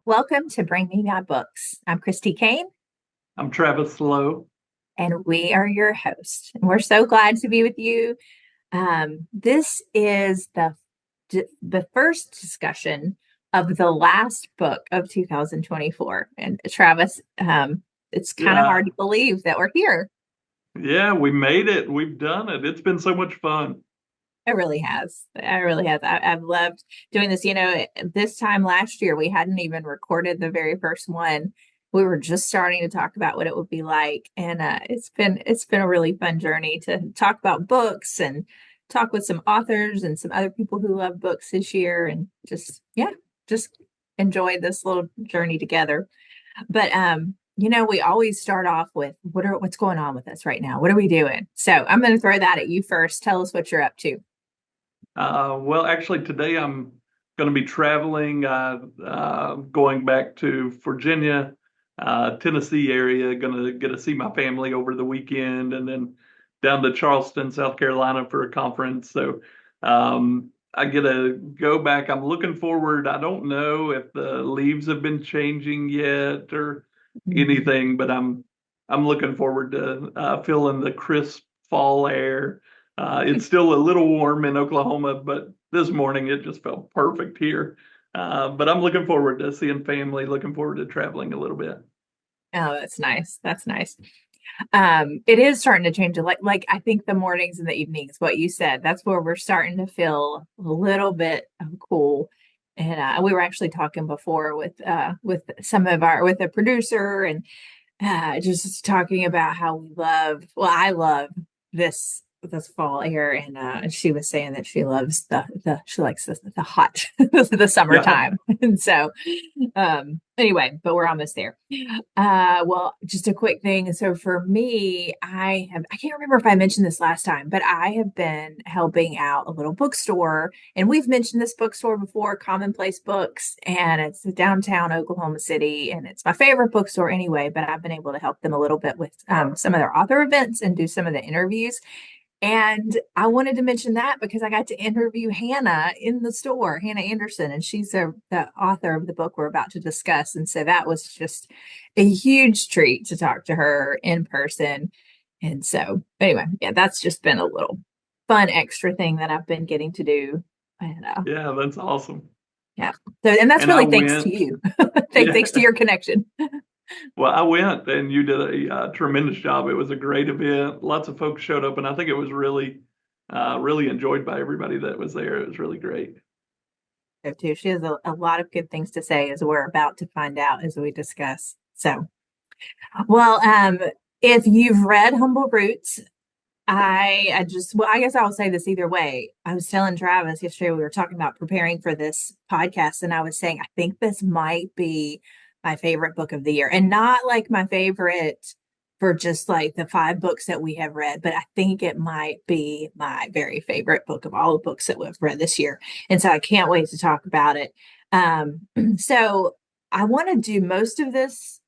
Welcome to Bring Me My Books. I'm Kristi Cain, I'm Travis Lowe. and we are your hosts. And we're so glad to be with you. This is the first discussion of the last book of 2024. And Travis, it's kind of hard Yeah, to believe that we're here. yeah, we made it. We've done it. It's been so much fun. It really has. It really has. I've loved doing this. This time last year, we hadn't even recorded the very first one. We were just starting to talk about what it would be like, and it's been a really fun journey to talk about books and talk with some authors and some other people who love books this year, and just enjoy this little journey together. But we always start off with what's going on with us right now. What are we doing? So I'm going to throw that at you first. Tell us what you're up to. Well, actually, today I'm going to be traveling, going back to Virginia, Tennessee area. Going to get to see my family over the weekend, and then down to Charleston, South Carolina for a conference. So I get to go back. I'm looking forward. I don't know if the leaves have been changing yet or anything, but I'm looking forward to feeling the crisp fall air. It's still a little warm in Oklahoma, but this morning it just felt perfect here. But I'm looking forward to seeing family, looking forward to traveling a little bit. Oh, that's nice. That's nice. It is starting to change. Like I think the mornings and the evenings, what you said, that's where we're starting to feel a little bit of cool. And we were actually talking before with some of our with a producer and just talking about how I love this fall air, and she was saying that she loves she likes the hot the Yeah. summertime. And so anyway, but we're almost there. Well, just a quick thing. So for me, I can't remember if I mentioned this last time, but I have been helping out a little bookstore, and we've mentioned this bookstore before, Commonplace Books, and it's downtown Oklahoma City, and it's my favorite bookstore anyway, but I've been able to help them a little bit with some of their author events and do some of the interviews. And I wanted to mention that because I got to interview Hannah in the store, Hannah Anderson, and she's the author of the book we're about to discuss. And so that was just a huge treat to talk to her in person. And so, anyway, yeah, that's just been a little fun extra thing that I've been getting to do. And Yeah, that's awesome. yeah, so and that's And I really thanks to went, you. Thanks to yeah. your connection. Well, I went and you did a tremendous job. It was a great event. Lots of folks showed up, and I think it was really enjoyed by everybody that was there. It was really great. So too, she has a lot of good things to say as we're about to find out as we discuss. So well, if you've read Humble Roots, I guess I'll say this either way. I was telling Travis yesterday, we were talking about preparing for this podcast, and I was saying, I think this might be my favorite book of the year, and not like my favorite for just like the five books that we have read, but I think it might be my very favorite book of all the books that we've read this year. And so I can't wait to talk about it. So I want to do most of this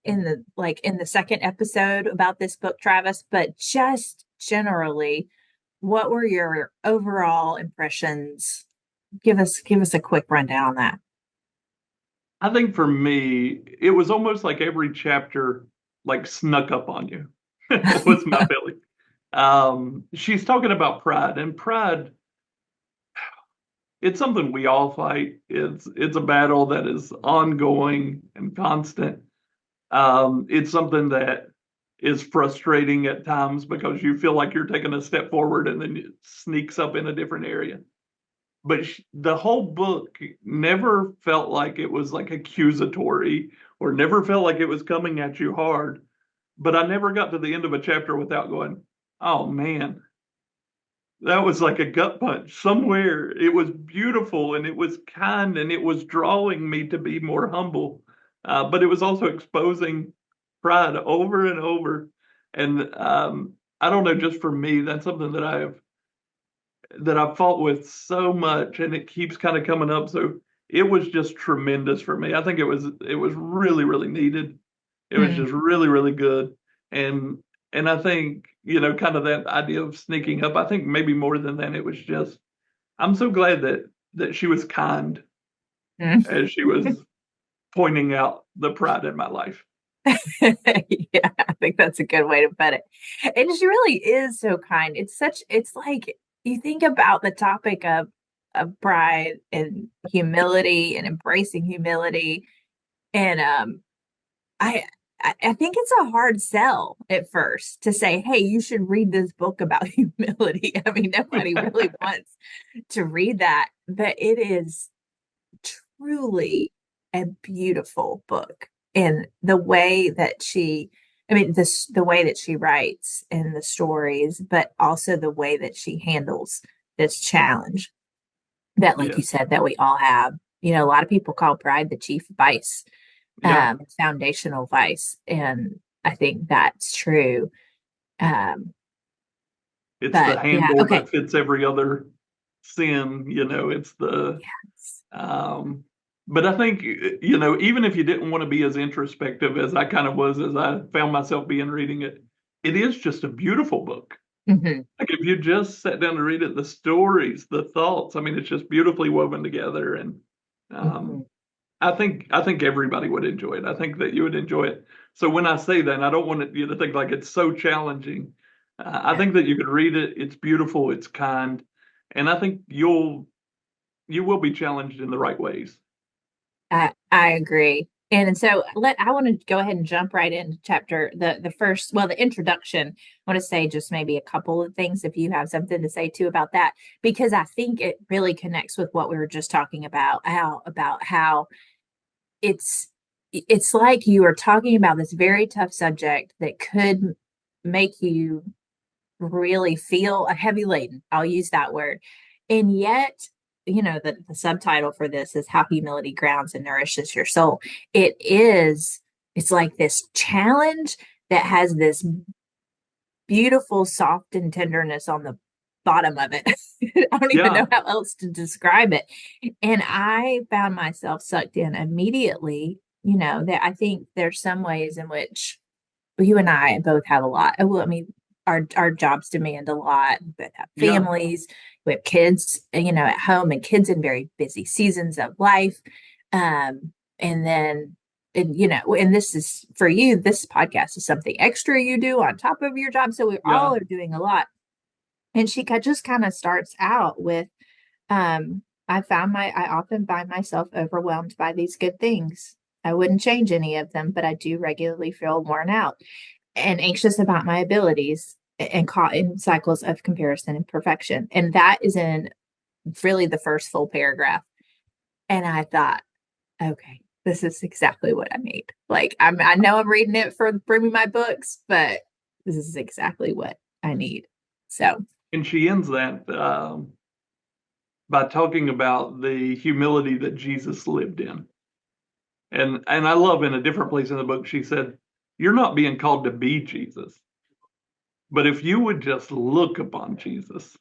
in the second episode about this book, Travis, but just generally, what were your overall impressions? Give us a quick rundown on that. I think for me, it was almost like every chapter like snuck up on you. Was my feeling. She's talking about pride, and pride, it's something we all fight. It's a battle that is ongoing and constant. It's something that is frustrating at times because you feel like you're taking a step forward and then it sneaks up in a different area. But the whole book never felt like it was like accusatory or never felt like it was coming at you hard. But I never got to the end of a chapter without going, oh man, that was like a gut punch. Somewhere it was beautiful and it was kind and it was drawing me to be more humble. But it was also exposing pride over and over. And I don't know, just for me, that's something that I've fought with so much and it keeps kind of coming up. So it was just tremendous for me. I think it was really, really needed. It was Mm, just really, really good. And and I think, kind of that idea of sneaking up, I think maybe more than that, it was just I'm so glad that she was kind mm. as she was pointing out the pride in my life. Yeah, I think that's a good way to put it. And she really is so kind. It's like you think about the topic of pride and humility and embracing humility. And I I think it's a hard sell at first to say, hey, you should read this book about humility. I mean, nobody really wants to read that, but it is truly a beautiful book. And the way that I mean, the way that she writes and the stories, but also the way that she handles this challenge that, like you Yes. said, that we all have. You know, a lot of people call pride the chief vice, Yeah. foundational vice. And I think that's true. Um, It's the but yeah, handle okay. that fits every other sin, it's the Yes. um but I think even if you didn't want to be as introspective as I kind of was as I found myself being reading it, it is just a beautiful book. Hmm. Like if you just sat down to read it, the stories, the thoughts, I mean it's just beautifully woven together. And Hmm. um I think everybody would enjoy it. I think that you would enjoy it. So when I say that, I don't want you to think like it's so challenging. I Yeah, think that you could read it. It's beautiful. It's kind, and I think you will be challenged in the right ways. I agree. And so I want to go ahead and jump right into chapter the first, well, the introduction. I want to say just maybe a couple of things if you have something to say too about that, because I think it really connects with what we were just talking about how it's it's like you are talking about this very tough subject that could make you really feel a heavy laden. I'll use that word. And yet, the subtitle for this is How Humility Grounds and Nourishes Your Soul. It's like this challenge that has this beautiful soft and tenderness on the bottom of it. I don't even know Yeah, how else to describe it. And I found myself sucked in immediately. That I think there's some ways in which you and I both have a lot. Well, I mean, our jobs demand a lot, but have yeah, families, we have kids, at home, and kids in very busy seasons of life. And then, and this is for you, this podcast is something extra you do on top of your job. So we yeah. all are doing a lot. And she just kind of starts out with, I often find myself overwhelmed by these good things. I wouldn't change any of them, but I do regularly feel worn out and anxious about my abilities and caught in cycles of comparison and perfection. And that is in really the first full paragraph. And I thought, okay, this is exactly what I need. Like I know I'm reading it for bring me my books, but this is exactly what I need. So And she ends that by talking about the humility that Jesus lived in. And I love in a different place in the book, she said, "You're not being called to be Jesus, but if you would just look upon Jesus,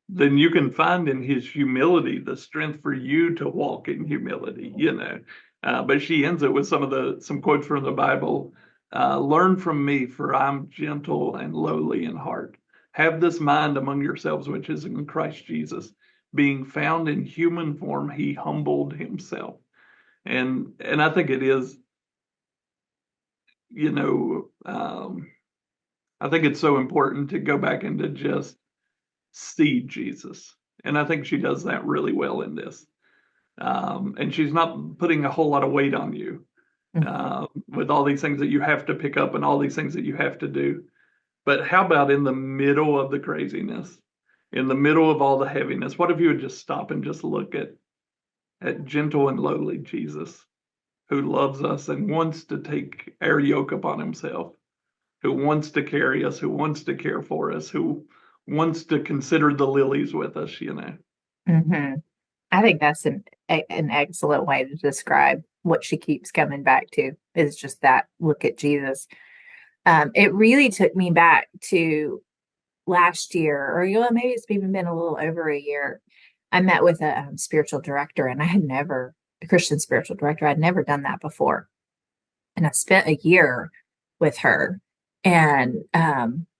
then you can find in his humility the strength for you to walk in humility. But she ends it with some quotes from the Bible. Learn from me, for I'm gentle and lowly in heart. Have this mind among yourselves, which is in Christ Jesus. Being found in human form, he humbled himself. And I think it is, you know, I think it's so important to go back and to just see Jesus. And I think she does that really well in this. And she's not putting a whole lot of weight on you with all these things that you have to pick up and all these things that you have to do. But how about in the middle of the craziness, in the middle of all the heaviness, what if you would just stop and just look at gentle and lowly Jesus, who loves us and wants to take our yoke upon himself, who wants to carry us, who wants to care for us, who wants to consider the lilies with us. hmm I think that's an excellent way to describe what she keeps coming back to is just that look at Jesus. It really took me back to last year, or maybe it's even been a little over a year. I met with a spiritual director, and a Christian spiritual director. I'd never done that before, and I spent a year with her, and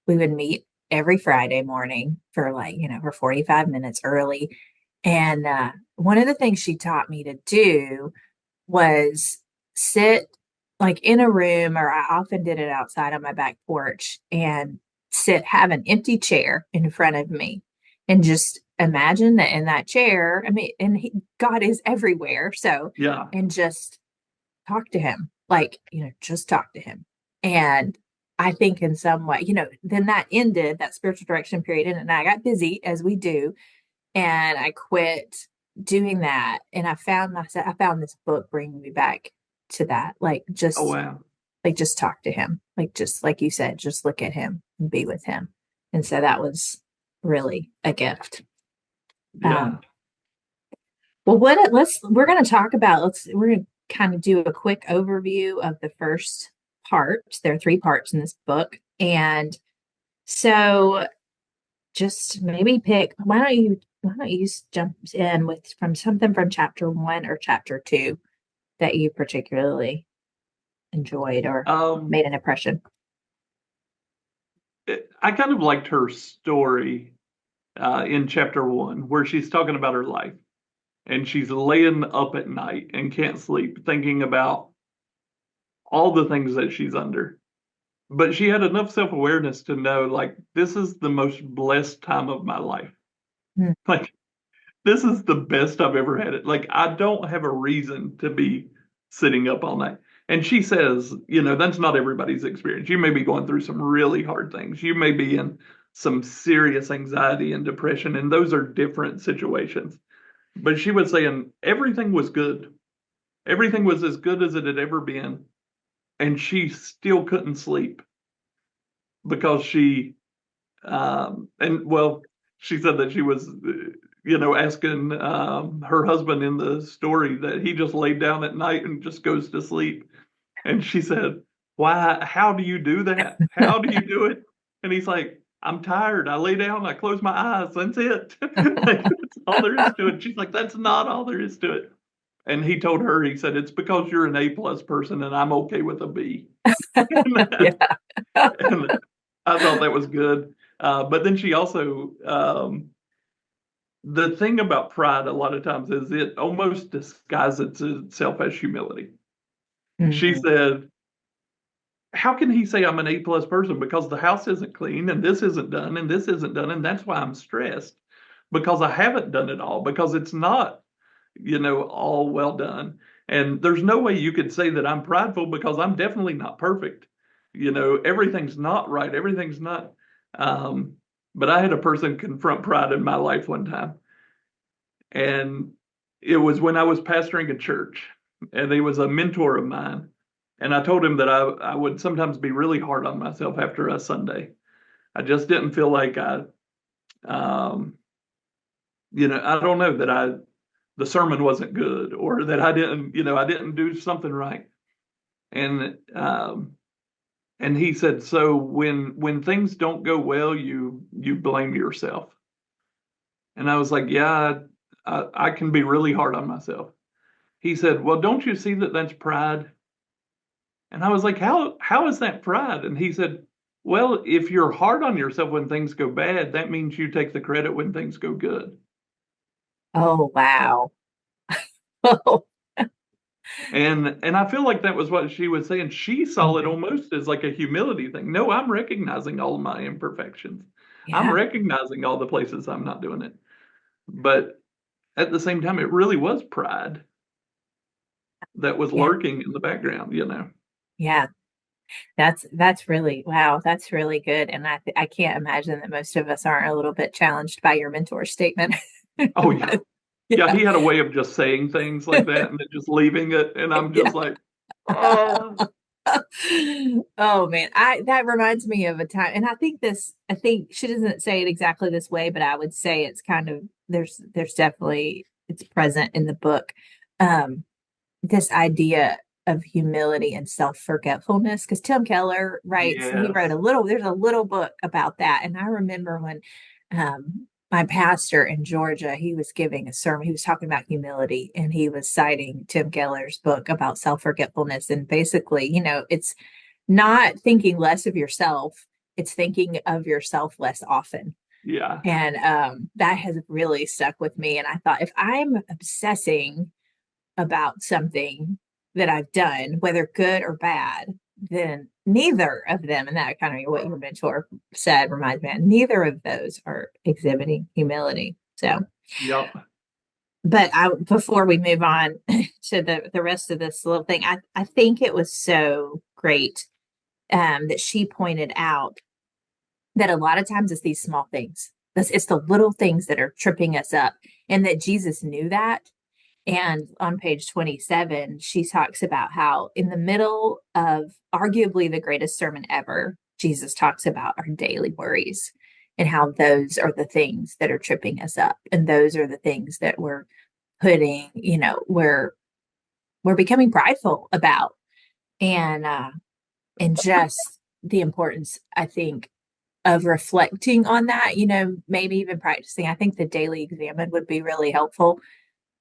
we would meet every Friday morning for for 45 minutes early. And one of the things she taught me to do was sit like in a room, or I often did it outside on my back porch, and have an empty chair in front of me and just imagine that in that chair, I mean, God is everywhere. So, Yeah. and just talk to him, like, just talk to him. And I think in some way, then that ended, that spiritual direction period. And I got busy as we do, and I quit doing that. And I found this book bringing me back to that. Oh, wow. Just talk to him. Just like you said, just look at him and be with him. And so that was really a gift. Yeah. Well, we're going to talk about, we're going to kind of do a quick overview of the first part. There are 3 parts in this book. And so just maybe why don't you jump in with from something from chapter 1 or chapter 2 that you particularly enjoyed or Um, made an impression? I kind of liked her story in chapter 1, where she's talking about her life and she's laying up at night and can't sleep, thinking about all the things that she's under. But she had enough self awareness to know, like, this is the most blessed time of my life. Hmm. Like, this is the best I've ever had it. Like, I don't have a reason to be sitting up all night. And she says, that's not everybody's experience. You may be going through some really hard things. You may be in some serious anxiety and depression, and those are different situations. But she was saying everything was good. Everything was as good as it had ever been. And she still couldn't sleep because and well, she said that she was, asking her husband in the story that he just laid down at night and just goes to sleep. And she said, why, how do you do that? How do you do it? And he's like, I'm tired. I lay down, I close my eyes. That's it. Like, that's all there is to it. She's like, that's not all there is to it. And he told her, he said, it's because you're an A+ person and I'm okay with a B. Yeah. And I thought that was good. But then she also, the thing about pride a lot of times is it almost disguises itself as humility. She Mhm. said, how can he say I'm an A+ person? Because the house isn't clean and this isn't done and this isn't done. And that's why I'm stressed, because I haven't done it all, because it's not, all well done. And there's no way you could say that I'm prideful, because I'm definitely not perfect. Everything's not right. Everything's not. Um, but I had a person confront pride in my life one time. And it was when I was pastoring a church, and he was a mentor of mine. And I told him that I would sometimes be really hard on myself after a Sunday. I just didn't feel like um, I don't know, that the sermon wasn't good, or that I didn't do something right. And he said, so when things don't go well, you blame yourself. And I was like, yeah, I can be really hard on myself. He said, well, don't you see that that's pride? And I was like, how is that pride? And he said, well, if you're hard on yourself when things go bad, that means you take the credit when things go good. Oh, wow. Oh, And I feel like that was what she was saying. She saw it mhm. almost as like a humility thing. No, I'm recognizing all of my imperfections. I'm Yeah. recognizing all the places I'm not doing it. But at the same time, it really was pride that was Yeah. lurking in the background. Yeah. That's really, wow. That's really good. And I can't imagine that most of us aren't a little bit challenged by your mentor statement. Oh yeah. But, Yeah, yeah. he had a way of just saying things like that and then just leaving it. And I'm just Yeah. like, oh, Oh man, I that reminds me of a time, and I think she doesn't say it exactly this way, but I would say it's kind of there's definitely it's present in the book. Um, this idea of humility and self-forgetfulness, because Tim Keller writes, he wrote yes. there's a little book about that. And I remember when my pastor in Georgia, he was giving a sermon, he was talking about humility, and he was citing Tim Keller's book about self-forgetfulness. And basically, it's not thinking less of yourself, it's thinking of yourself less often. Yeah. And that has really stuck with me. And I thought, if I'm obsessing about something, that I've done, whether good or bad, then neither of them, and that kind of what your mentor said reminds me, neither of those are exhibiting humility. So, Yep. but before we move on to the rest of this little thing, I think it was so great that she pointed out that a lot of times it's these small things. It's the little things that are tripping us up, and that Jesus knew that. And on page 27, she talks about how in the middle of arguably the greatest sermon ever, Jesus talks about our daily worries and how those are the things that are tripping us up. And those are the things that we're putting, we're becoming prideful about. And just the importance, I think, of reflecting on that, maybe even practicing. I think the daily examine would be really helpful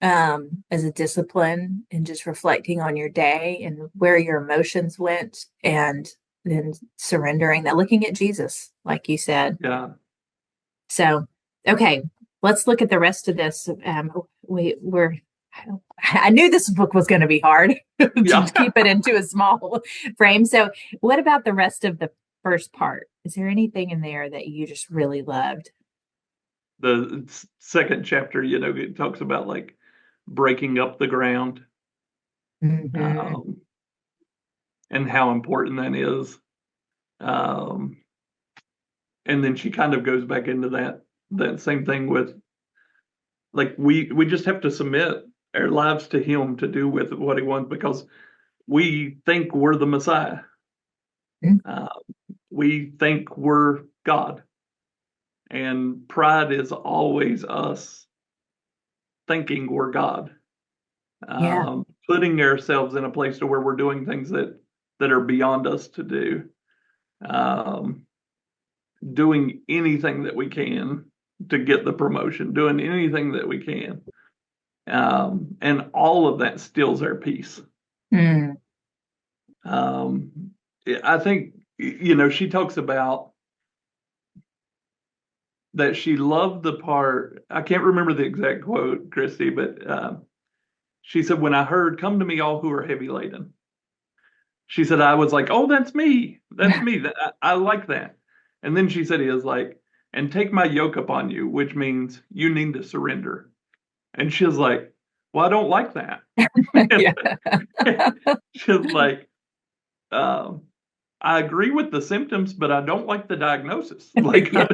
as a discipline, and just reflecting on your day and where your emotions went, and then surrendering that, looking at Jesus, like you said. Yeah. So, okay, let's look at the rest of this. I knew this book was going to be hard to keep it into a small frame. So what about the rest of the first part? Is there anything in there that you just really loved? The second chapter, it talks about like breaking up the ground, Mm-hmm. and how important that is. And then she kind of goes back into that same thing with like we just have to submit our lives to him to do with what he wants, because we think we're the Messiah. Mm-hmm. We think we're God. And pride is always us thinking we're God. Yeah. Putting ourselves in a place to where we're doing things that are beyond us to do. Doing anything that we can to get the promotion, doing anything that we can. And all of that steals our peace. Mm. I think, she talks about that she loved the part, I can't remember the exact quote, Kristi, but she said, when I heard, "Come to me, all who are heavy laden," she said, I was like, "Oh, that's me. That's me. I like that." And then she said, he was like, "And take my yoke upon you," which means you need to surrender. And she was like, "Well, I don't like that." She was like, "I agree with the symptoms, but I don't like the diagnosis. Like, Yeah.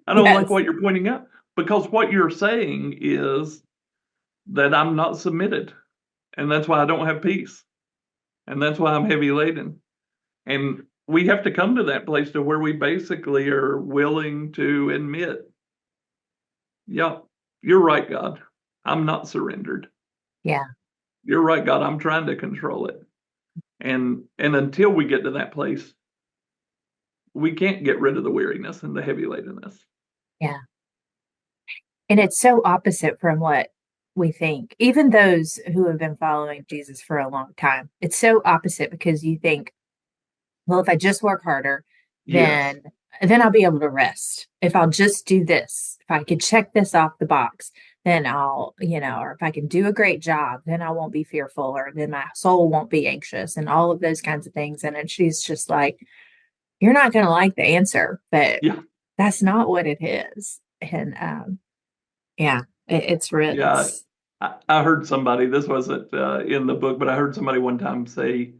I don't like Yes. what you're pointing out, because what you're saying is that I'm not submitted, and that's why I don't have peace, and that's why I'm heavy laden." And we have to come to that place to where we basically are willing to admit, "Yeah, you're right, God. I'm not surrendered. Yeah. You're right, God. I'm trying to control it." And until we get to that place, we can't get rid of the weariness and the heavy ladenness. Yeah. And it's so opposite from what we think. Even those who have been following Jesus for a long time, it's so opposite, because you think, well, if I just work harder, Yes. then I'll be able to rest. If I'll just do this, if I could check this off the box, then I'll, or if I can do a great job, then I won't be fearful, or then my soul won't be anxious, and all of those kinds of things. And she's just like, you're not going to like the answer, but Yeah. that's not what it is. And yeah, it's rich. Yeah. I heard somebody, this wasn't in the book, but I heard somebody one time say,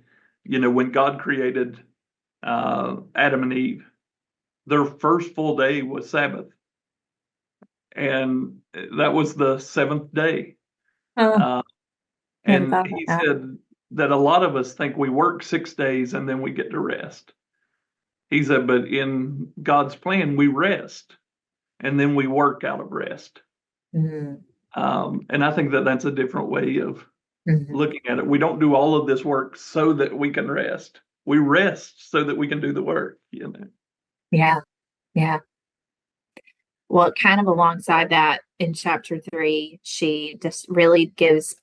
when God created Adam and Eve, their first full day was Sabbath. And that was the seventh day. Oh, And he said that a lot of us think we work 6 days and then we get to rest. He said, but in God's plan, we rest and then we work out of rest. mm-hmm. And I think that that's a different way of Mm-hmm. looking at it. We don't do all of this work so that we can rest. We rest so that we can do the work, Yeah. Yeah. Well, kind of alongside that, in chapter 3, she just really gives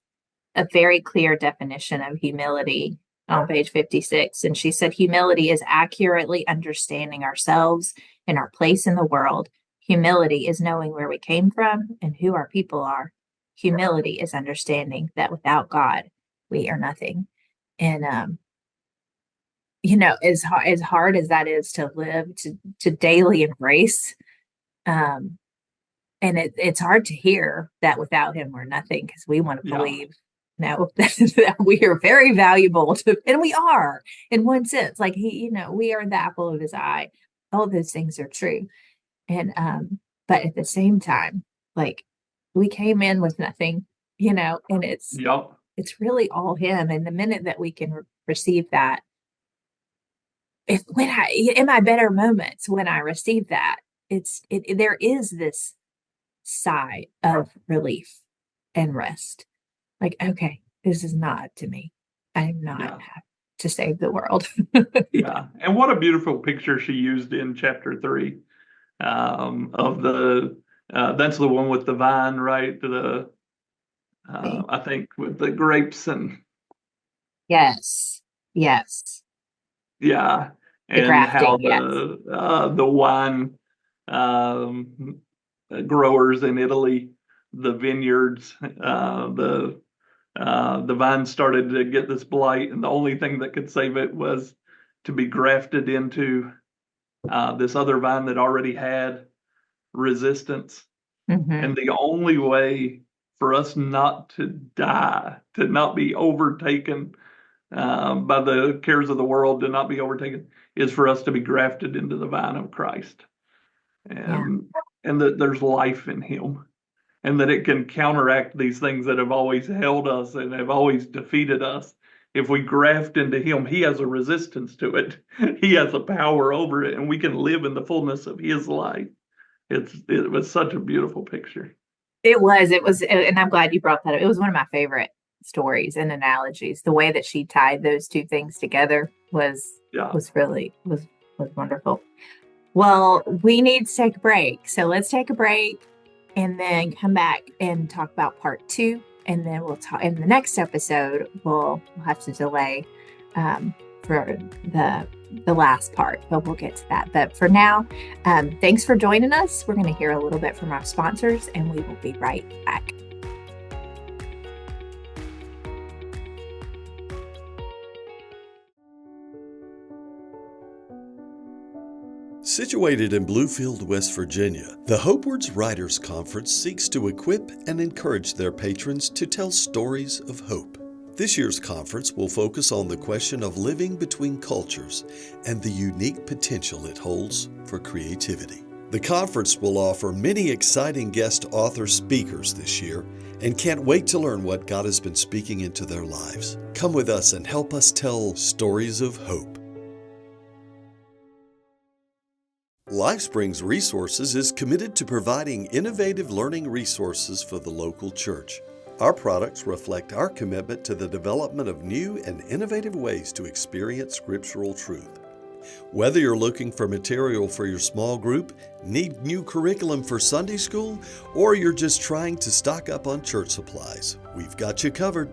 a very clear definition of humility on page 56. And she said, humility is accurately understanding ourselves and our place in the world. Humility is knowing where we came from and who our people are. Humility is understanding that without God, we are nothing. And as hard as that is to live, to daily embrace, um, and it's hard to hear that without him we're nothing, because we want to Yeah. believe that we are very valuable to, and we are in one sense. Like we are the apple of his eye. All those things are true. And but at the same time, like, we came in with nothing, and Yep. it's really all him. And the minute that we can receive that, if when I in my better moments when I receive that, there is this sigh of relief and rest. Like, okay, this is not up to me. I'm not Yeah. to save the world. Yeah. And what a beautiful picture she used in chapter 3, of that's the one with the vine, right? I think with the grapes and Yes. Yes. yeah, The and how grafting, yes. the wine um, growers in Italy, the vineyards, the vine started to get this blight, and the only thing that could save it was to be grafted into this other vine that already had resistance. Hmm. And the only way for us not to die, to not be overtaken by the cares of the world, to not be overtaken, is for us to be grafted into the vine of Christ, Yeah. and that there's life in Him, and that it can counteract these things that have always held us and have always defeated us. If we graft into Him, He has a resistance to it. He has a power over it, and we can live in the fullness of His life. It was such a beautiful picture. It was, and I'm glad you brought that up. It was one of my favorite stories and analogies. The way that she tied those two things together Yeah. was really was wonderful. Well, we need to take a break. So let's take a break and then come back and talk about part two. And then we'll talk in the next episode. We'll have to delay for the last part, but we'll get to that. But for now, thanks for joining us. We're going to hear a little bit from our sponsors, and we will be right back. Situated in Bluefield, West Virginia, the Hopewards Writers Conference seeks to equip and encourage their patrons to tell stories of hope. This year's conference will focus on the question of living between cultures and the unique potential it holds for creativity. The conference will offer many exciting guest author speakers this year, and can't wait to learn what God has been speaking into their lives. Come with us and help us tell stories of hope. LifeSprings Resources is committed to providing innovative learning resources for the local church. Our products reflect our commitment to the development of new and innovative ways to experience scriptural truth. Whether you're looking for material for your small group, need new curriculum for Sunday school, or you're just trying to stock up on church supplies, we've got you covered.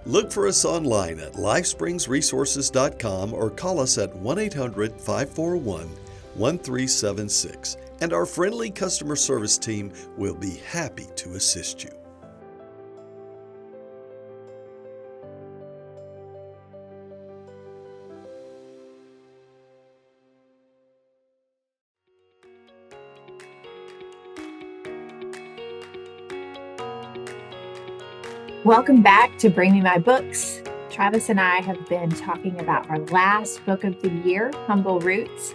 Look for us online at lifespringsresources.com or call us at 1-800-541-1376, and our friendly customer service team will be happy to assist you. Welcome back to Bring Me My Books. Travis and I have been talking about our last book of the year, Humble Roots,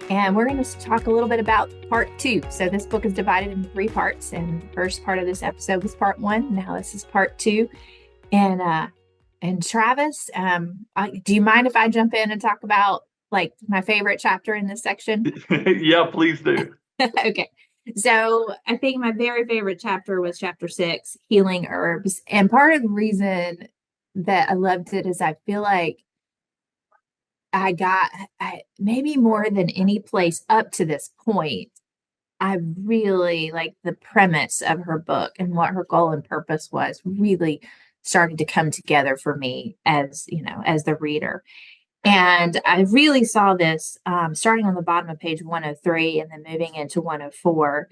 and we're going to talk a little bit about part two. So this book is divided into 3 parts, and the first part of this episode was part 1. Now this is part 2. And Travis, do you mind if I jump in and talk about like my favorite chapter in this section? Yeah, please do. Okay. So I think my very favorite chapter was chapter 6, Healing Herbs. And part of the reason that I loved it is I feel like maybe more than any place up to this point, I really like the premise of her book and what her goal and purpose was really started to come together for me as, as the reader. And I really saw this starting on the bottom of page 103 and then moving into 104.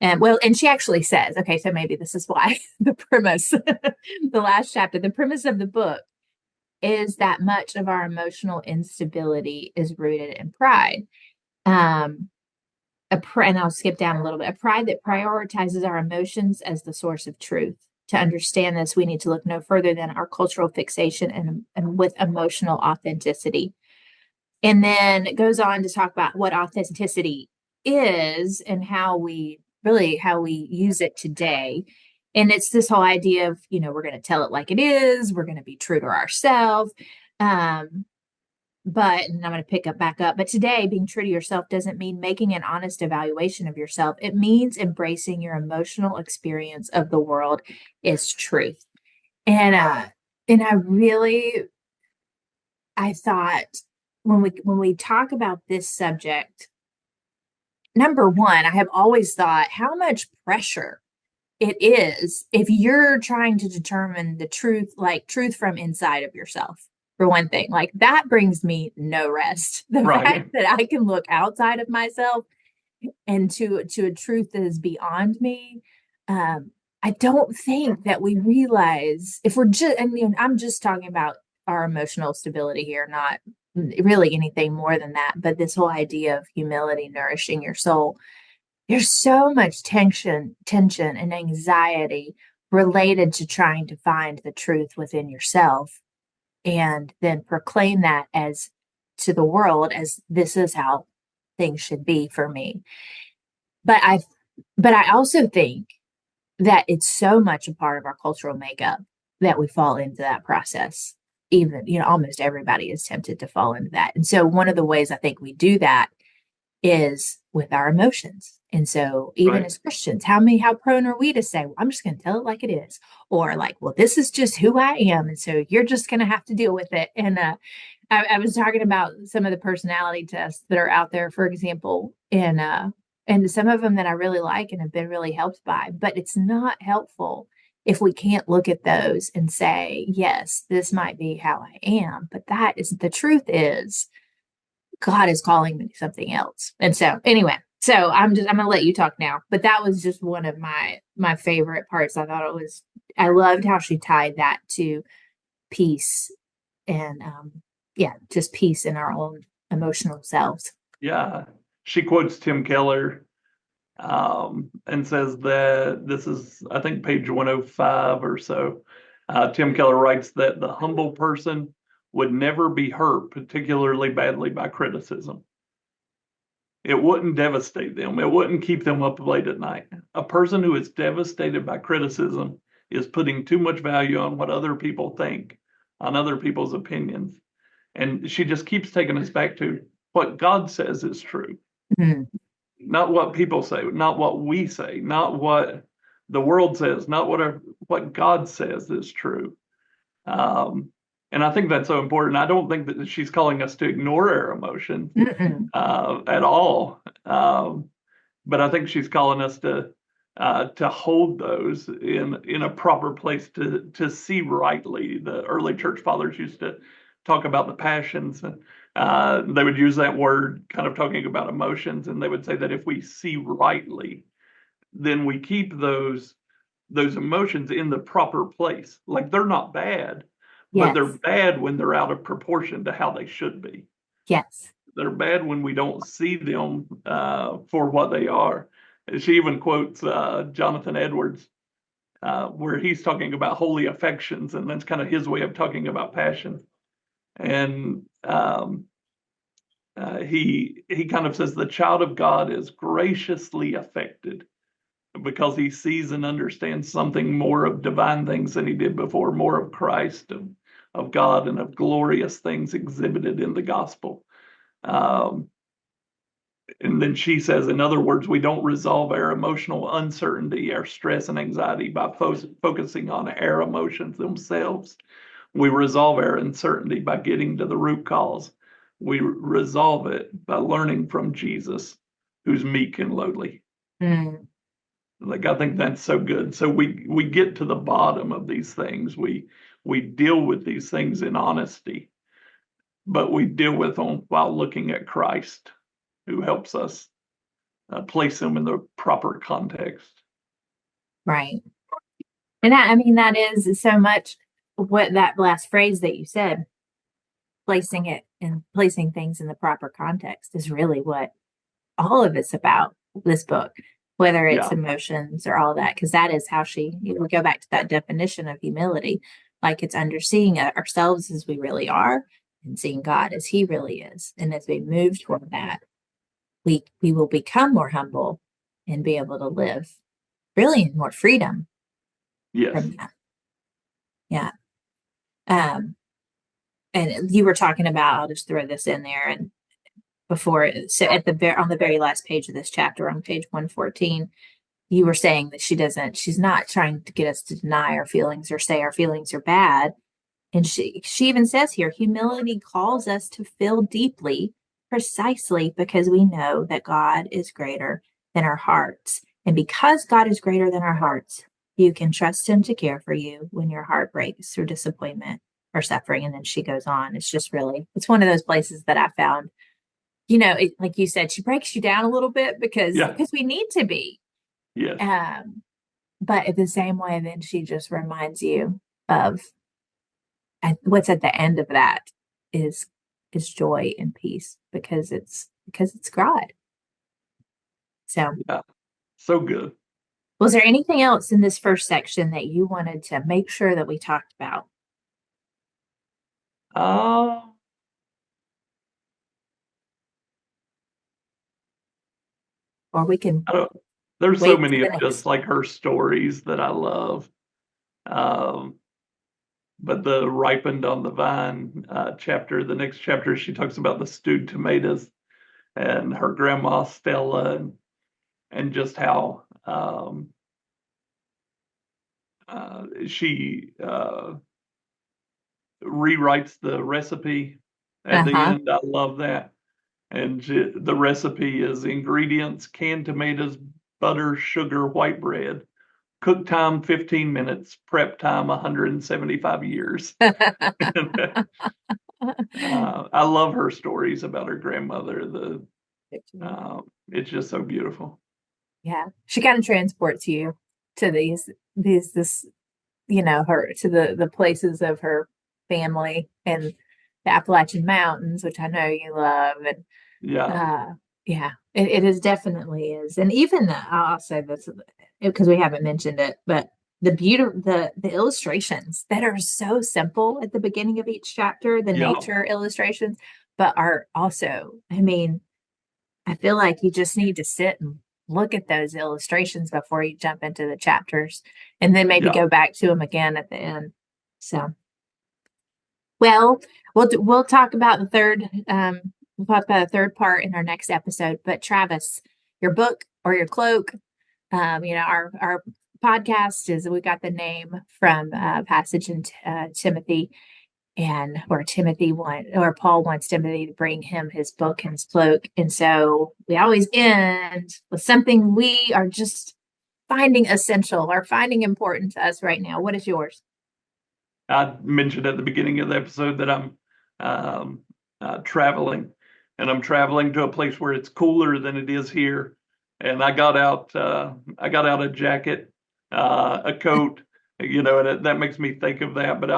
And she actually says, okay, so maybe this is why the premise, the last chapter, the premise of the book is that much of our emotional instability is rooted in pride. And I'll skip down a little bit. A pride that prioritizes our emotions as the source of truth. To understand this, we need to look no further than our cultural fixation and with emotional authenticity. And then it goes on to talk about what authenticity is and how we use it today. And it's this whole idea of, we're going to tell it like it is. We're going to be true to ourselves. But, and I'm going to pick up back up, but today being true to yourself doesn't mean making an honest evaluation of yourself. It means embracing your emotional experience of the world as truth. And I thought when we talk about this subject, number one, I have always thought how much pressure it is if you're trying to determine the truth, like truth from inside of yourself. For one thing, like that brings me no rest. The fact that I can look outside of myself and to a truth that is beyond me. I don't think that we realize if we're just, I'm just talking about our emotional stability here, not really anything more than that. But this whole idea of humility nourishing your soul, there's so much tension and anxiety related to trying to find the truth within yourself. And then proclaim that as to the world as this is how things should be for me. But I also think that it's so much a part of our cultural makeup that we fall into that process. Even, almost everybody is tempted to fall into that. And so one of the ways I think we do that is with our emotions. And so even as Christians, how prone are we to say, well, I'm just going to tell it like it is, or like, well, this is just who I am. And so you're just going to have to deal with it. And I was talking about some of the personality tests that are out there, for example, and some of them that I really like and have been really helped by, but it's not helpful if we can't look at those and say, yes, this might be how I am, but that is the truth is God is calling me something else. And so anyway, I'm going to let you talk now, but that was just one of my favorite parts. I loved how she tied that to peace and, just peace in our own emotional selves. Yeah. She quotes Tim Keller, and says that this is, I think, page 105 or so. Tim Keller writes that the humble person would never be hurt particularly badly by criticism. It wouldn't devastate them. It wouldn't keep them up late at night. A person who is devastated by criticism is putting too much value on what other people think, on other people's opinions. And she just keeps taking us back to what God says is true. Mm-hmm. Not what people say, not what we say, not what the world says, not what God says is true. And I think that's so important. I don't think that she's calling us to ignore our emotions at all. But I think she's calling us to hold those in a proper place to see rightly. The early church fathers used to talk about the passions, and they would use that word kind of talking about emotions, and they would say that if we see rightly, then we keep those emotions in the proper place. Like they're not bad. Yes. But they're bad when they're out of proportion to how they should be. Yes. They're bad when we don't see them for what they are. And she even quotes Jonathan Edwards, where he's talking about holy affections, and that's kind of his way of talking about passion. And he kind of says the child of God is graciously affected because he sees and understands something more of divine things than he did before, more of Christ, of God, and of glorious things exhibited in the gospel. And then she says, in other words, we don't resolve our emotional uncertainty, our stress and anxiety by focusing on our emotions themselves. We resolve our uncertainty by getting to the root cause. We resolve it by learning from Jesus, who's meek and lowly. Mm. Like, I think that's so good. So we get to the bottom of these things. We deal with these things in honesty, but we deal with them while looking at Christ, who helps us place them in the proper context. Right. And that is so much what that last phrase that you said, placing it and placing things in the proper context is really what all of it's about, this book, whether it's Yeah. emotions or all that, because that is how we go back to that definition of humility. Like it's seeing ourselves as we really are and seeing God as he really is. And as we move toward that, we will become more humble and be able to live really in more freedom Yes. from that. Yeah. And you were talking about, I'll just throw this in there, and before, so on the very last page of this chapter, on page 114, you were saying that she's not trying to get us to deny our feelings or say our feelings are bad. And she even says here, humility calls us to feel deeply, precisely because we know that God is greater than our hearts. And because God is greater than our hearts, you can trust him to care for you when your heart breaks through disappointment or suffering. And then she goes on. It's one of those places that I found, like you said, she breaks you down a little bit because we need to be. Yes. But in the same way, then she just reminds you of, and what's at the end of that is joy and peace because it's God. So yeah, so good. Was there anything else in this first section that you wanted to make sure that we talked about? Or we can there's so many of just like her stories that I love. But the ripened on the vine chapter, the next chapter, she talks about the stewed tomatoes and her grandma Stella, and just how she rewrites the recipe at the end. I love that. And the recipe is ingredients: canned tomatoes, butter, sugar, white bread. Cook time 15 minutes, prep time 175 years. I love her stories about her grandmother. It's just so beautiful. Yeah, she kind of transports you to her to the places of her family and the Appalachian Mountains, which I know you love, and it is definitely is. And even I'll say this because we haven't mentioned it, but the illustrations that are so simple at the beginning of each chapter, the nature illustrations, but are also, I feel like you just need to sit and look at those illustrations before you jump into the chapters, and then maybe go back to them again at the end. So, well, we'll talk about the third. We'll talk about the third part in our next episode. But Travis, your book or your cloak, our podcast we got the name from a passage in Timothy. And where Paul wants Timothy to bring him his book and his cloak. And so we always end with something we are just finding essential or finding important to us right now. What is yours? I mentioned at the beginning of the episode that I'm traveling, and I'm traveling to a place where it's cooler than it is here. And I got out a jacket, a coat, and that makes me think of that. But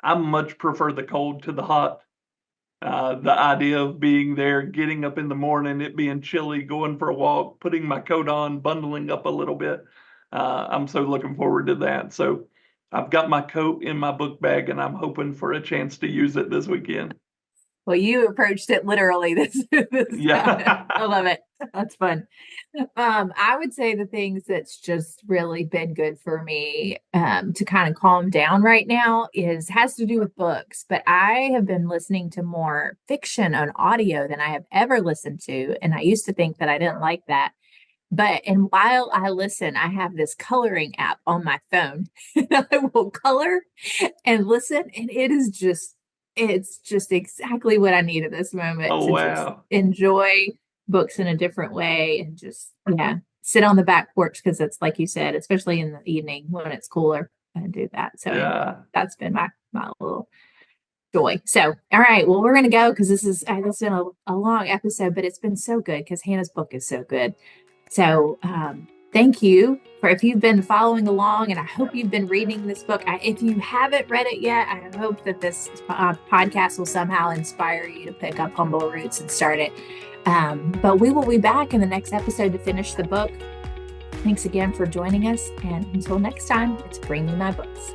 I much prefer the cold to the hot. The idea of being there, getting up in the morning, it being chilly, going for a walk, putting my coat on, bundling up a little bit. I'm so looking forward to that. So I've got my coat in my book bag, and I'm hoping for a chance to use it this weekend. Well, you approached it literally this yeah. I love it. That's fun. I would say the things that's just really been good for me to kind of calm down right now has to do with books, but I have been listening to more fiction on audio than I have ever listened to. And I used to think that I didn't like that. And while I listen, I have this coloring app on my phone. I will color and listen, and it's just exactly what I need at this moment just enjoy books in a different way and just, sit on the back porch because it's like you said, especially in the evening when it's cooler, and do that. So that's been my little joy. So, all right, well, we're going to go because this has been a long episode, but it's been so good because Hannah's book is so good. So Thank you for if you've been following along, and I hope you've been reading this book. If you haven't read it yet, I hope that this podcast will somehow inspire you to pick up Humble Roots and start it. But we will be back in the next episode to finish the book. Thanks again for joining us. And until next time, it's Bring Me My Books.